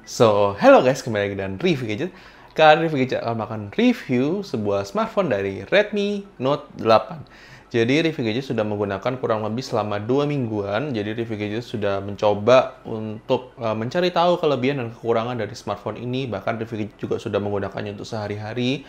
Hello guys, kembali lagi dengan Review Gadget. Kali ini Review Gadget akan melakukan review sebuah smartphone dari Redmi Note 8. Jadi Review Gadget sudah menggunakan kurang lebih selama 2 mingguan. Jadi Review Gadget sudah mencoba untuk mencari tahu kelebihan dan kekurangan dari smartphone ini. Bahkan Review Gadget juga sudah menggunakannya untuk sehari-hari.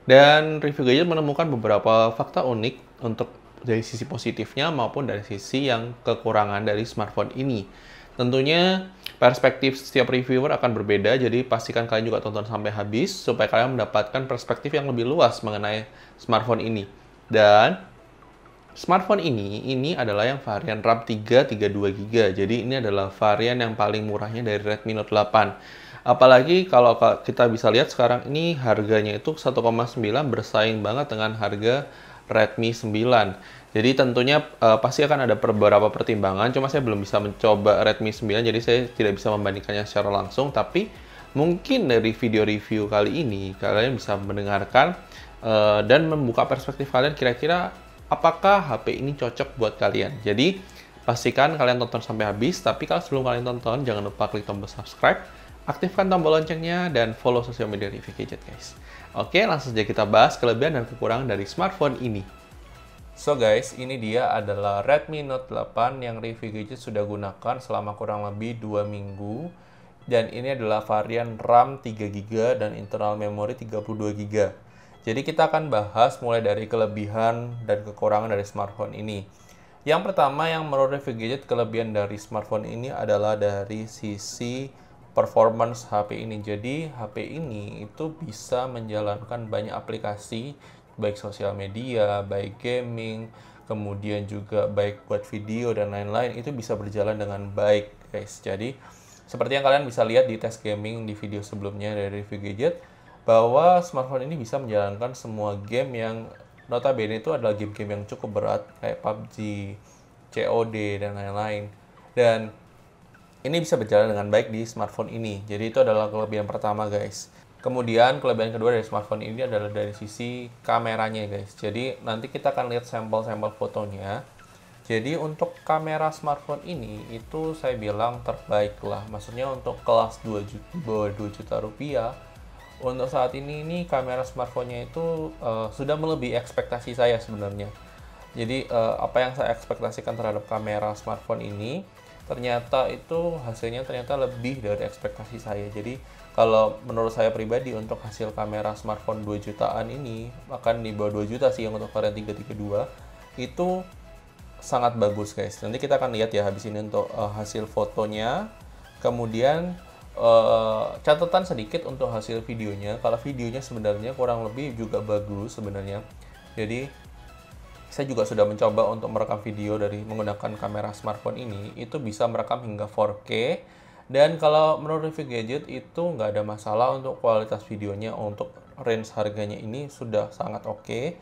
Dan Review Gadget menemukan beberapa fakta unik untuk dari sisi positifnya maupun dari sisi yang kekurangan dari smartphone ini. Tentunya perspektif setiap reviewer akan berbeda, jadi pastikan kalian juga tonton sampai habis supaya kalian mendapatkan perspektif yang lebih luas mengenai smartphone ini. Dan smartphone ini adalah yang varian RAM 332GB. Jadi ini adalah varian yang paling murahnya dari Redmi Note 8. Apalagi kalau kita bisa lihat sekarang ini harganya itu 1,9 bersaing banget dengan harga Redmi 9. Jadi tentunya pasti akan ada beberapa pertimbangan, cuma saya belum bisa mencoba Redmi 9, jadi saya tidak bisa membandingkannya secara langsung, tapi mungkin dari video review kali ini, kalian bisa mendengarkan dan membuka perspektif kalian kira-kira apakah HP ini cocok buat kalian. Jadi pastikan kalian tonton sampai habis, tapi kalau sebelum kalian tonton, jangan lupa klik tombol subscribe, aktifkan tombol loncengnya, dan follow sosial media Review Gadget guys. Oke, langsung saja kita bahas kelebihan dan kekurangan dari smartphone ini. So guys, ini dia adalah Redmi Note 8 yang Review Gadget sudah gunakan selama kurang lebih 2 minggu. Dan ini adalah varian RAM 3GB dan internal memori 32GB. Jadi kita akan bahas mulai dari kelebihan dan kekurangan dari smartphone ini. Yang pertama yang menurut Review Gadget kelebihan dari smartphone ini adalah dari sisi performance HP ini. Jadi HP ini itu bisa menjalankan banyak aplikasi, baik sosial media, baik gaming, kemudian juga baik buat video dan lain-lain, itu bisa berjalan dengan baik guys. Jadi seperti yang kalian bisa lihat di tes gaming di video sebelumnya dari Review Gadget, bahwa smartphone ini bisa menjalankan semua game yang notabene itu adalah game-game yang cukup berat kayak PUBG, COD dan lain-lain. Dan ini bisa berjalan dengan baik di smartphone ini. Jadi itu adalah kelebihan pertama guys. Kemudian kelebihan kedua dari smartphone ini adalah dari sisi kameranya guys. Jadi nanti kita akan lihat sampel-sampel fotonya. Jadi untuk kamera smartphone ini itu saya bilang terbaik lah. Maksudnya untuk kelas 2 juta rupiah. Untuk saat ini kamera smartphone-nya itu sudah melebihi ekspektasi saya sebenarnya. Jadi apa yang saya ekspektasikan terhadap kamera smartphone ini ternyata itu hasilnya ternyata lebih dari ekspektasi saya. Jadi kalau menurut saya pribadi untuk hasil kamera smartphone 2 jutaan ini, bahkan di bawah 2 juta sih yang untuk varian 332, itu sangat bagus guys. Nanti kita akan lihat ya habis ini untuk hasil fotonya. Kemudian catatan sedikit untuk hasil videonya. Kalau videonya sebenarnya kurang lebih juga bagus sebenarnya. Jadi saya juga sudah mencoba untuk merekam video dari menggunakan kamera smartphone ini, itu bisa merekam hingga 4K. Dan kalau menurut Review Gadget itu nggak ada masalah untuk kualitas videonya, untuk range harganya ini sudah sangat oke.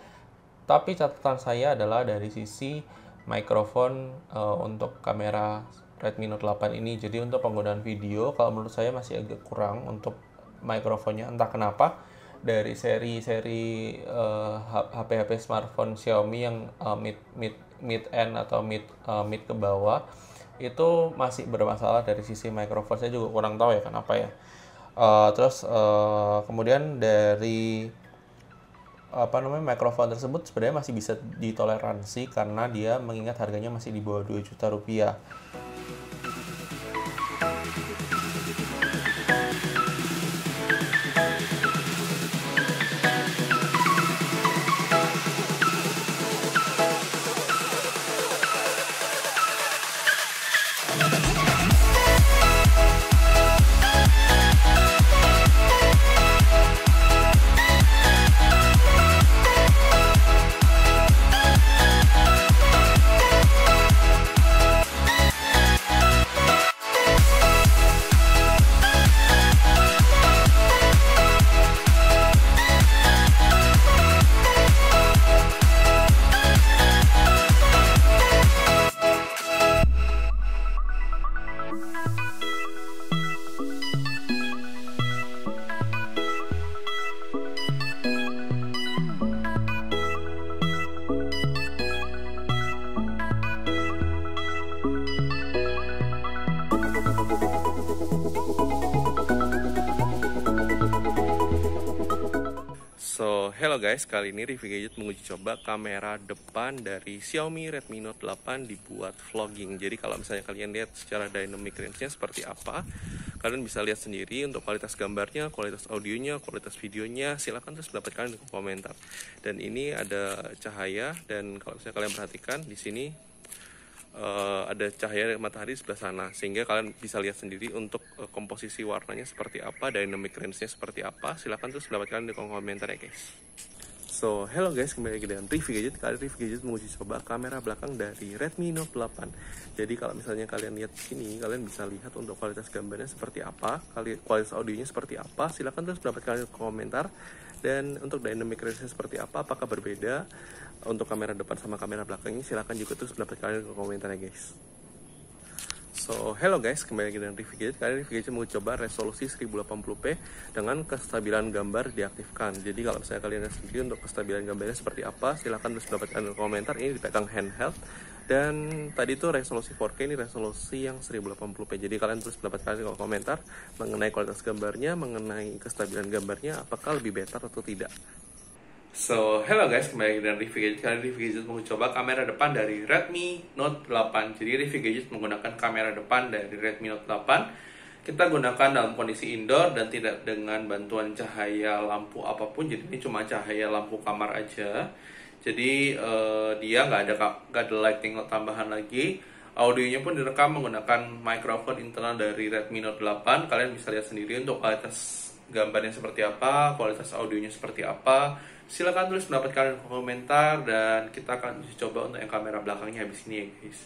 Tapi catatan saya adalah dari sisi mikrofon untuk kamera Redmi Note 8 ini. Jadi untuk penggunaan video, kalau menurut saya masih agak kurang untuk mikrofonnya, entah kenapa. Dari seri-seri HP-HP smartphone Xiaomi yang mid end atau mid ke bawah itu masih bermasalah dari sisi mikrofon. Saya juga kurang tahu ya kenapa ya. Kemudian dari mikrofon tersebut sebenarnya masih bisa ditoleransi karena dia mengingat harganya masih di bawah 2 juta rupiah. Hello guys, kali ini Review Gadget menguji coba kamera depan dari Xiaomi Redmi Note 8 dibuat vlogging. Jadi kalau misalnya kalian lihat secara dynamic range-nya seperti apa, kalian bisa lihat sendiri untuk kualitas gambarnya, kualitas audionya, kualitas videonya. Silahkan terus dapatkan di komentar. Dan ini ada cahaya, dan kalau misalnya kalian perhatikan di sini ada cahaya matahari sebelah sana, sehingga kalian bisa lihat sendiri untuk komposisi warnanya seperti apa, dynamic range-nya seperti apa. Silahkan terus mendapatkan di kolom komentar ya guys. So, hello guys, kembali lagi dengan Review Gadget. Kali Review Gadget menguji coba kamera belakang dari Redmi Note 8. Jadi kalau misalnya kalian lihat sini, kalian bisa lihat untuk kualitas gambarnya seperti apa, kualitas audionya seperti apa. Silahkan terus mendapatkan di komentar. Dan untuk dynamic range-nya seperti apa, apakah berbeda untuk kamera depan sama kamera belakangnya, silahkan juga terus mendapatkan di komentar ya guys. So, hello guys, kembali lagi dengan Review Gadget. Kali ini Review Gadget mau coba resolusi 1080p dengan kestabilan gambar diaktifkan. Jadi kalau misalnya kalian lihat sendiri untuk kestabilan gambarnya seperti apa, silahkan terus mendapatkan di komentar. Ini dipegang handheld. Dan tadi itu resolusi 4K, ini resolusi yang 1080p. Jadi kalian terus mendapatkan di komentar mengenai kualitas gambarnya, mengenai kestabilan gambarnya, apakah lebih better atau tidak. So, hello guys, kembali lagi dengan Review Gadget. Kali ini Review Gadget mau coba kamera depan dari Redmi Note 8. Jadi Review Gadget menggunakan kamera depan dari Redmi Note 8. Kita gunakan dalam kondisi indoor dan tidak dengan bantuan cahaya lampu apapun. Jadi ini cuma cahaya lampu kamar aja. Jadi dia nggak ada lighting tambahan lagi. Audionya pun direkam menggunakan mikrofon internal dari Redmi Note 8. Kalian bisa lihat sendiri untuk kualitas gambarnya seperti apa, kualitas audionya seperti apa. Silahkan tulis mendapatkan komentar, dan kita akan coba untuk yang kamera belakangnya habis ini ya guys.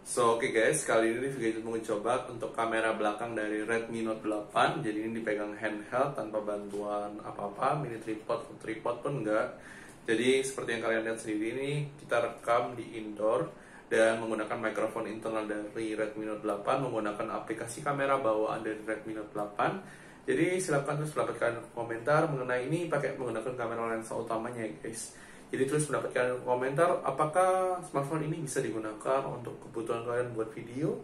So oke guys, kali ini Review Gadget mau coba untuk kamera belakang dari Redmi Note 8. Jadi ini dipegang handheld tanpa bantuan apa-apa, mini tripod pun enggak. Jadi seperti yang kalian lihat sendiri ini, kita rekam di indoor dan menggunakan mikrofon internal dari Redmi Note 8, menggunakan aplikasi kamera bawaan dari Redmi Note 8. Jadi silakan terus mendapatkan komentar mengenai ini pakai menggunakan kamera lensa utamanya ya guys. Jadi terus mendapatkan komentar apakah smartphone ini bisa digunakan untuk kebutuhan kalian buat video.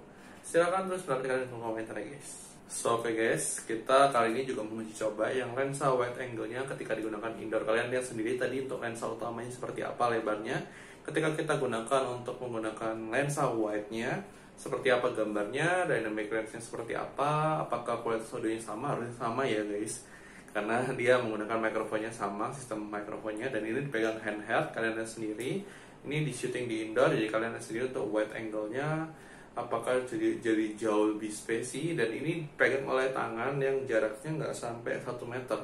Silakan terus mendapatkan komentar ya guys. So oke guys, kita kali ini juga menguji coba yang lensa wide angle-nya ketika digunakan indoor. Kalian lihat sendiri tadi untuk lensa utamanya seperti apa lebarnya. Ketika kita gunakan untuk menggunakan lensa wide-nya, seperti apa gambarnya, dynamic range-nya seperti apa, apakah kualitas audionya sama, harusnya sama ya guys, karena dia menggunakan mikrofonnya sama, sistem mikrofonnya, dan ini dipegang handheld. Kalian lihat sendiri, ini di shooting di indoor, jadi kalian lihat sendiri untuk wide angle-nya apakah jadi jauh lebih spacey, dan ini dipegang oleh tangan yang jaraknya nggak sampai 1 meter,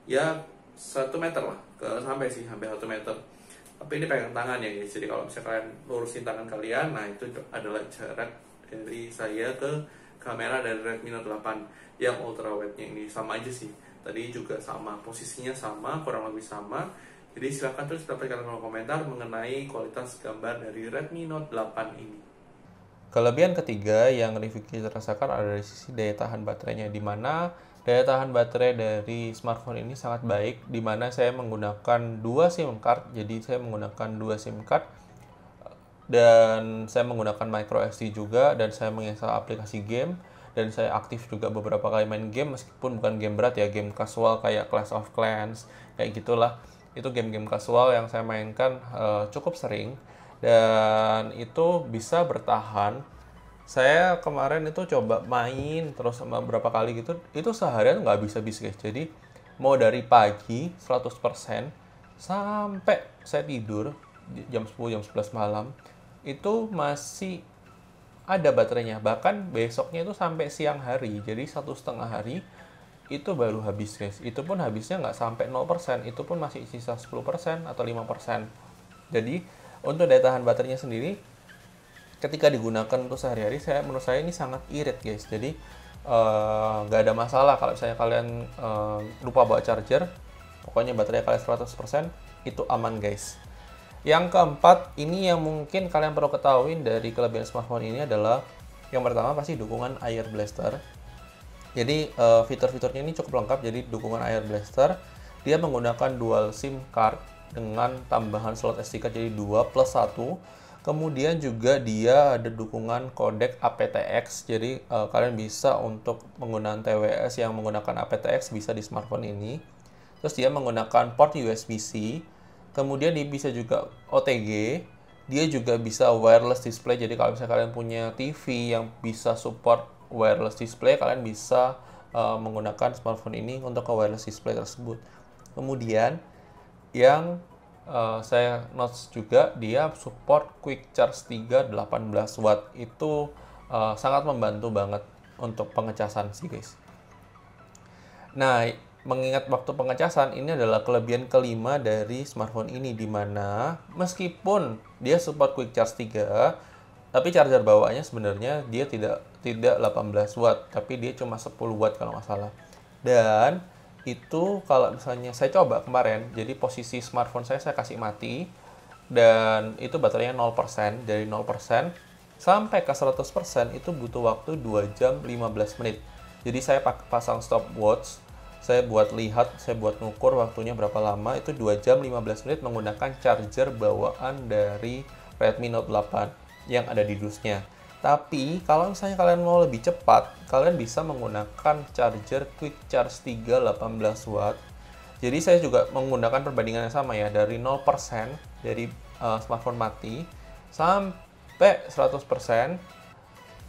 ya 1 meter lah, sampai 1 meter. Tapi ini pegang tangan ya guys, jadi kalau misalnya kalian lurusin tangan kalian, nah itu adalah jarak dari saya ke kamera dari Redmi Note 8 yang ultra wide-nya. Ini sama aja sih, tadi juga sama, posisinya sama, kurang lebih sama. Jadi silahkan terus dapatkan komentar mengenai kualitas gambar dari Redmi Note 8 ini. Kelebihan ketiga yang review kita rasakan ada dari sisi daya tahan baterainya, di mana daya tahan baterai dari smartphone ini sangat baik, di mana saya menggunakan 2 SIM card. Jadi saya menggunakan 2 SIM card dan saya menggunakan micro SD juga, dan saya menginstal aplikasi game, dan saya aktif juga beberapa kali main game meskipun bukan game berat ya, game casual kayak Clash of Clans kayak gitulah. Itu game-game casual yang saya mainkan cukup sering, dan itu bisa bertahan. Saya kemarin itu coba main terus sama beberapa kali gitu, itu seharian nggak habis-habis guys. Jadi mau dari pagi 100% sampai saya tidur jam 10, jam 11 malam, itu masih ada baterainya. Bahkan besoknya itu sampai siang hari, jadi 1,5 hari itu baru habis guys. Itu pun habisnya nggak sampai 0%, itu pun masih sisa 10% atau 5%. Jadi untuk daya tahan baterainya sendiri, ketika digunakan untuk sehari-hari, menurut saya ini sangat irit guys. Jadi nggak ada masalah kalau misalnya kalian lupa bawa charger, pokoknya baterai kalian 100% itu aman guys. Yang keempat, ini yang mungkin kalian perlu ketahui dari kelebihan smartphone ini adalah, yang pertama pasti dukungan Air Blaster. Jadi fitur-fiturnya ini cukup lengkap. Jadi dukungan Air Blaster, dia menggunakan dual SIM card dengan tambahan slot SD card, jadi 2 plus 1. Kemudian juga dia ada dukungan kodek aptX, jadi kalian bisa untuk penggunaan TWS yang menggunakan aptX bisa di smartphone ini. Terus dia menggunakan port USB-C, kemudian dia bisa juga OTG, dia juga bisa wireless display. Jadi kalau misalnya kalian punya TV yang bisa support wireless display, kalian bisa menggunakan smartphone ini untuk ke wireless display tersebut. Kemudian yang saya notes juga, dia support quick charge 3 18 watt. Itu sangat membantu banget untuk pengecasan sih guys. Nah, mengingat waktu pengecasan, ini adalah kelebihan kelima dari smartphone ini, di mana meskipun dia support quick charge 3, tapi charger bawaannya sebenarnya dia tidak 18 watt, tapi dia cuma 10 watt kalau nggak salah. Dan itu kalau misalnya saya coba kemarin, jadi posisi smartphone saya kasih mati, dan itu baterainya 0%, dari 0% sampai ke 100% itu butuh waktu 2 jam 15 menit. Jadi saya pasang stopwatch, saya buat lihat, saya buat ngukur waktunya berapa lama, itu 2 jam 15 menit menggunakan charger bawaan dari Redmi Note 8 yang ada di dusnya. Tapi kalau misalnya kalian mau lebih cepat, kalian bisa menggunakan charger quick charge 3 18 watt. Jadi saya juga menggunakan perbandingan yang sama ya, dari 0% dari smartphone mati sampai 100%,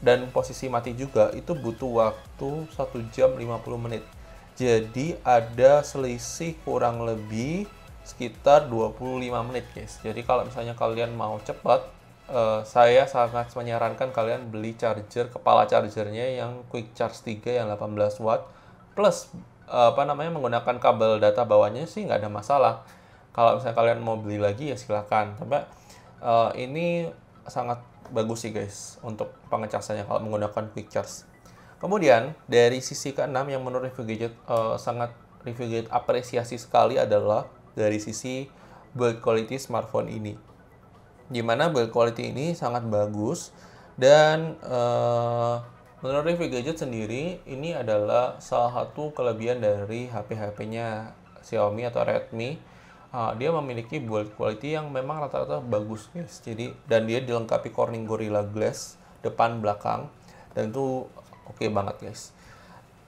dan posisi mati juga itu butuh waktu 1 jam 50 menit. Jadi ada selisih kurang lebih sekitar 25 menit guys. Jadi kalau misalnya kalian mau cepat, saya sangat menyarankan kalian beli charger, kepala chargernya yang quick charge 3 yang 18 watt plus menggunakan kabel data bawahnya sih nggak ada masalah. Kalau misalnya kalian mau beli lagi ya silakan. Tapi ini sangat bagus sih guys untuk pengecasannya kalau menggunakan quick charge. Kemudian dari sisi keenam yang menurut review gadget sangat review gadget apresiasi sekali adalah dari sisi build quality smartphone ini. Dimana build quality ini sangat bagus, dan menurut review gadget sendiri ini adalah salah satu kelebihan dari HP-HP-nya Xiaomi atau Redmi. Dia memiliki build quality yang memang rata-rata bagus guys. Jadi dan dia dilengkapi Corning Gorilla Glass depan belakang, dan itu oke banget guys.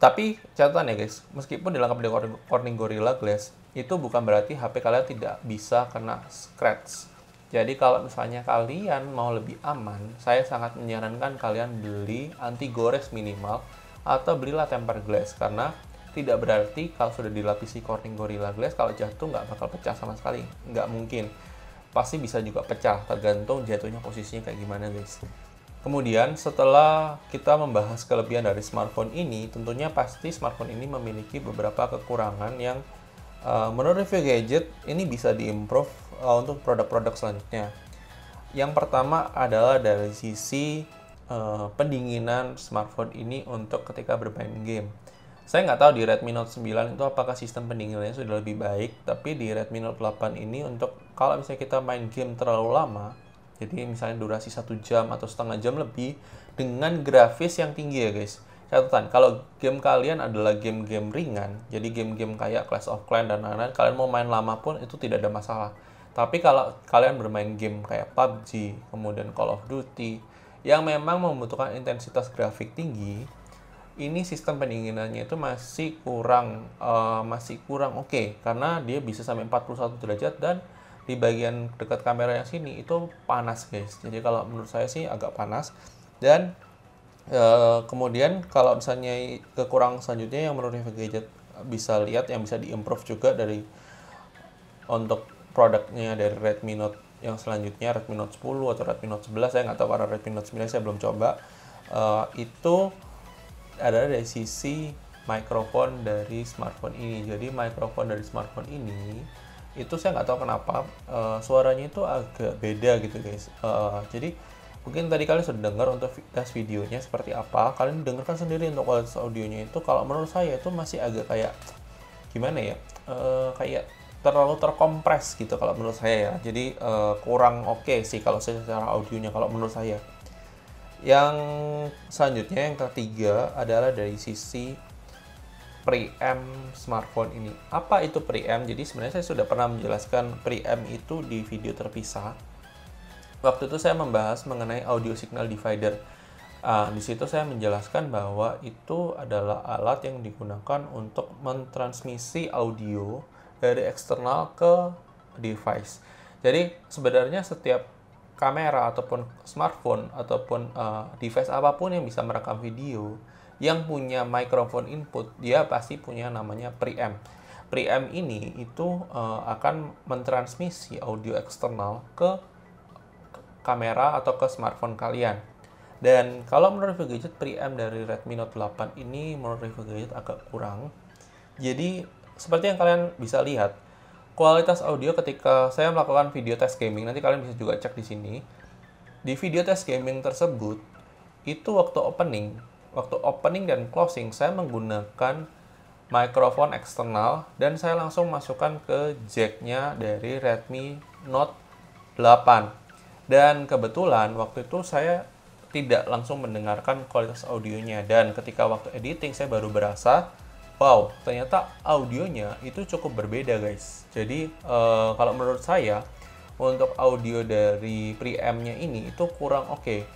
Tapi catatan ya guys, meskipun dilengkapi dengan Corning Gorilla Glass, itu bukan berarti HP kalian tidak bisa kena scratch. Jadi kalau misalnya kalian mau lebih aman, saya sangat menyarankan kalian beli anti gores minimal, atau belilah tempered glass, karena tidak berarti kalau sudah dilapisi Corning Gorilla Glass, kalau jatuh nggak bakal pecah sama sekali. Nggak mungkin. Pasti bisa juga pecah, tergantung jatuhnya posisinya kayak gimana guys. Kemudian setelah kita membahas kelebihan dari smartphone ini, tentunya pasti smartphone ini memiliki beberapa kekurangan yang menurut review gadget ini bisa diimprove untuk produk-produk selanjutnya. Yang pertama adalah dari sisi pendinginan smartphone ini untuk ketika bermain game. Saya nggak tahu di Redmi Note 9 itu apakah sistem pendinginannya sudah lebih baik, tapi di Redmi Note 8 ini untuk kalau misalnya kita main game terlalu lama, jadi misalnya durasi 1 jam atau setengah jam lebih dengan grafis yang tinggi ya guys. Catatan, kalau game kalian adalah game-game ringan, jadi game-game kayak Clash of Clans dan lain-lain, kalian mau main lama pun itu tidak ada masalah. Tapi kalau kalian bermain game kayak PUBG, kemudian Call of Duty, yang memang membutuhkan intensitas grafik tinggi, ini sistem pendinginannya itu masih kurang oke, karena dia bisa sampai 41 derajat, dan di bagian dekat kamera yang sini itu panas guys. Jadi kalau menurut saya sih agak panas. Dan kemudian kalau misalnya kekurangan selanjutnya yang menurut review gadget bisa lihat, yang bisa diimprove juga dari untuk produknya dari Redmi Note yang selanjutnya, Redmi Note 10 atau Redmi Note 11, saya nggak tahu, karena Redmi Note 9 saya belum coba. Itu adalah dari sisi mikrofon dari smartphone ini. Jadi mikrofon dari smartphone ini itu saya nggak tahu kenapa suaranya itu agak beda gitu guys. Jadi mungkin tadi kalian sudah dengar untuk tes videonya seperti apa, kalian dengarkan sendiri untuk kualitas audionya itu. Kalau menurut saya itu masih agak kayak gimana ya, kayak terlalu terkompres gitu kalau menurut saya ya. Jadi kurang oke sih kalau secara audionya kalau menurut saya. Yang selanjutnya, yang ketiga adalah dari sisi preamp smartphone ini. Apa itu preamp? Jadi sebenarnya saya sudah pernah menjelaskan preamp itu di video terpisah. Waktu itu saya membahas mengenai audio signal divider. Di situ saya menjelaskan bahwa itu adalah alat yang digunakan untuk mentransmisi audio dari eksternal ke device. Jadi sebenarnya setiap kamera ataupun smartphone ataupun device apapun yang bisa merekam video yang punya microphone input, dia pasti punya namanya preamp. Preamp ini itu akan mentransmisi audio eksternal ke kamera atau ke smartphone kalian. Dan kalau menurut review gadget, preamp dari Redmi Note 8 ini menurut review gadget agak kurang. Jadi, seperti yang kalian bisa lihat, kualitas audio ketika saya melakukan video test gaming, nanti kalian bisa juga cek di sini. Di video test gaming tersebut, itu waktu opening dan closing, saya menggunakan mikrofon eksternal dan saya langsung masukkan ke jack-nya dari Redmi Note 8. Dan kebetulan waktu itu saya tidak langsung mendengarkan kualitas audionya, dan ketika waktu editing saya baru berasa, wow, ternyata audionya itu cukup berbeda guys. Jadi kalau menurut saya untuk audio dari preamp-nya ini itu kurang oke.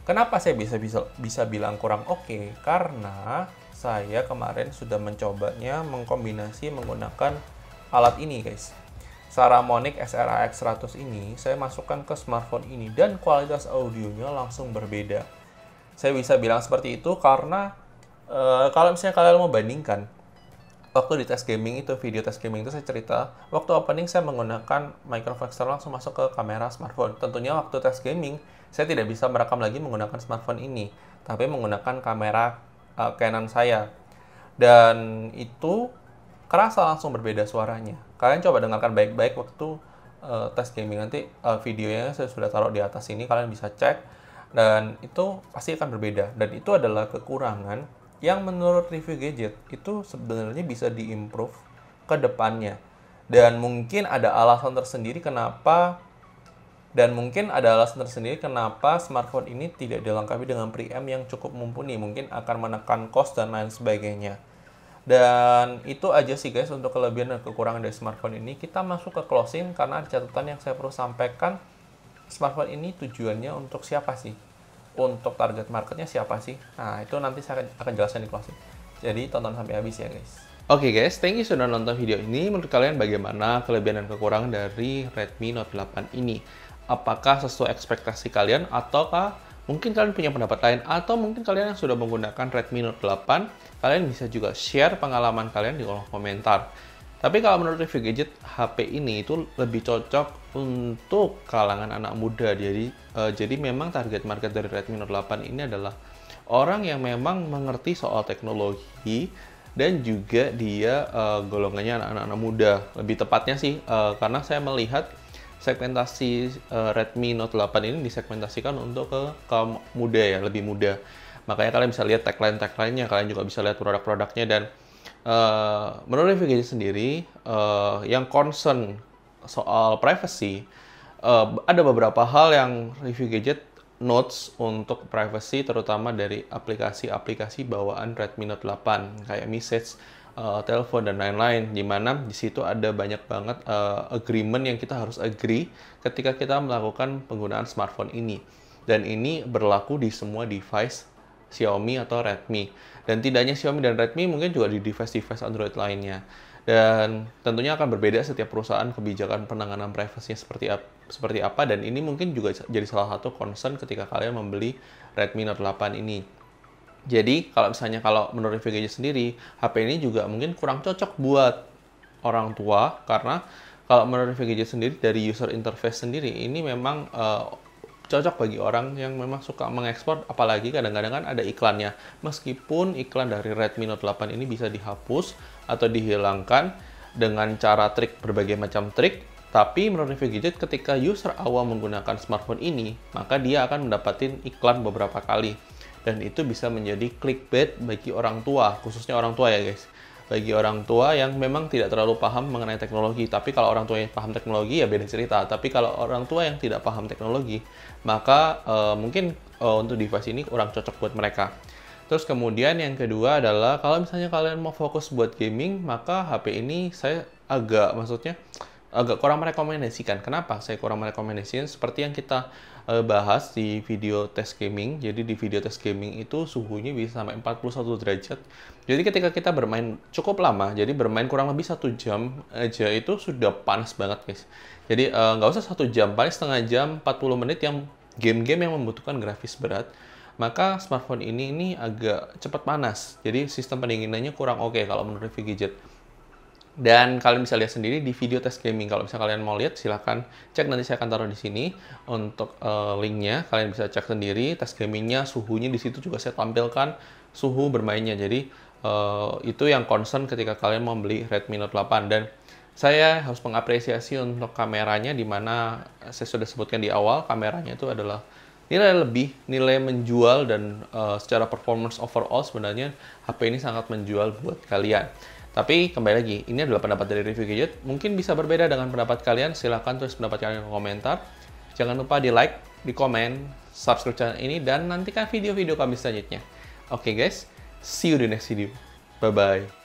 Kenapa saya bisa bilang kurang oke? Karena saya kemarin sudah mencobanya mengkombinasi menggunakan alat ini guys. Saramonic SRAX 100 ini saya masukkan ke smartphone ini dan kualitas audionya langsung berbeda. Saya bisa bilang seperti itu karena kalau misalnya kalian mau bandingkan, waktu di tes gaming itu, video tes gaming itu saya cerita, waktu opening saya menggunakan microphone eksternal langsung masuk ke kamera smartphone. Tentunya waktu tes gaming saya tidak bisa merekam lagi menggunakan smartphone ini, tapi menggunakan kamera Canon saya. Dan itu kerasa langsung berbeda suaranya. Kalian coba dengarkan baik-baik waktu tes gaming. Nanti videonya saya sudah taruh di atas sini, kalian bisa cek. Dan itu pasti akan berbeda. Dan itu adalah kekurangan yang menurut review gadget itu sebenarnya bisa diimprove ke depannya. Dan mungkin ada alasan tersendiri kenapa smartphone ini tidak dilengkapi dengan preamp yang cukup mumpuni. Mungkin akan menekan cost dan lain sebagainya. Dan itu aja sih guys untuk kelebihan dan kekurangan dari smartphone ini. Kita masuk ke closing karena ada catatan yang saya perlu sampaikan. Smartphone ini tujuannya untuk siapa sih? Untuk target marketnya siapa sih? Nah, itu nanti saya akan jelaskan di closing. Jadi tonton sampai habis ya guys. Oke guys, thank you sudah nonton video ini. Menurut kalian bagaimana kelebihan dan kekurangan dari Redmi Note 8 ini? Apakah sesuai ekspektasi kalian ataukah mungkin kalian punya pendapat lain, atau mungkin kalian yang sudah menggunakan Redmi Note 8, kalian bisa juga share pengalaman kalian di kolom komentar. Tapi kalau menurut review gadget, HP ini itu lebih cocok untuk kalangan anak muda. Jadi memang target market dari Redmi Note 8 ini adalah orang yang memang mengerti soal teknologi dan juga dia golongannya anak-anak muda. Lebih tepatnya sih, karena saya melihat segmentasi Redmi Note 8 ini disegmentasikan untuk ke kaum muda ya, lebih muda. Makanya kalian bisa lihat tagline-nya, kalian juga bisa lihat produk-produknya. Dan menurut review gadget sendiri, yang concern soal privacy, ada beberapa hal yang review gadget notes untuk privacy, terutama dari aplikasi-aplikasi bawaan Redmi Note 8 kayak message, telepon dan lain-lain, di mana di situ ada banyak banget agreement yang kita harus agree ketika kita melakukan penggunaan smartphone ini. Dan ini berlaku di semua device Xiaomi atau Redmi. Dan tidak hanya Xiaomi dan Redmi, mungkin juga di device-device Android lainnya. Dan tentunya akan berbeda setiap perusahaan kebijakan penanganan privasinya seperti apa, dan ini mungkin juga jadi salah satu concern ketika kalian membeli Redmi Note 8 ini. Jadi, kalau menurut review gadget sendiri, HP ini juga mungkin kurang cocok buat orang tua, karena kalau menurut review gadget sendiri, dari user interface sendiri, ini memang cocok bagi orang yang memang suka mengekspor, apalagi kadang-kadang kan ada iklannya. Meskipun iklan dari Redmi Note 8 ini bisa dihapus atau dihilangkan dengan cara berbagai macam trik, tapi menurut review gadget, ketika user awam menggunakan smartphone ini, maka dia akan mendapatkan iklan beberapa kali. Dan itu bisa menjadi clickbait bagi orang tua, khususnya orang tua ya guys. Bagi orang tua yang memang tidak terlalu paham mengenai teknologi. Tapi kalau orang tua yang paham teknologi ya beda cerita. Tapi kalau orang tua yang tidak paham teknologi, maka mungkin untuk device ini kurang cocok buat mereka. Terus kemudian yang kedua adalah, kalau misalnya kalian mau fokus buat gaming, maka HP ini saya agak, agak kurang merekomendasikan. Kenapa saya kurang merekomendasikan? Seperti yang kita bahas di video tes gaming. Jadi di video tes gaming itu suhunya bisa sampai 41 derajat. Jadi ketika kita bermain cukup lama, jadi bermain kurang lebih 1 jam aja itu sudah panas banget guys. Jadi nggak usah 1 jam, paling setengah jam, 40 menit yang game-game yang membutuhkan grafis berat, maka smartphone ini agak cepat panas. Jadi sistem pendinginannya kurang oke kalau menurut review gadget. Dan kalian bisa lihat sendiri di video tes gaming. Kalau misalnya kalian mau lihat, silahkan cek, nanti saya akan taruh di sini untuk linknya. Kalian bisa cek sendiri tes gamingnya, suhunya di situ juga saya tampilkan suhu bermainnya. Jadi itu yang concern ketika kalian mau beli Redmi Note 8. Dan saya harus mengapresiasi untuk kameranya, di mana saya sudah sebutkan di awal, kameranya itu adalah nilai lebih, nilai menjual, dan secara performance overall sebenarnya HP ini sangat menjual buat kalian. Tapi kembali lagi, ini adalah pendapat dari review gadget. Mungkin bisa berbeda dengan pendapat kalian. Silahkan tulis pendapat kalian di komentar. Jangan lupa di like, di komen, subscribe channel ini, dan nantikan video-video kami selanjutnya. Oke guys, see you di next video. Bye-bye.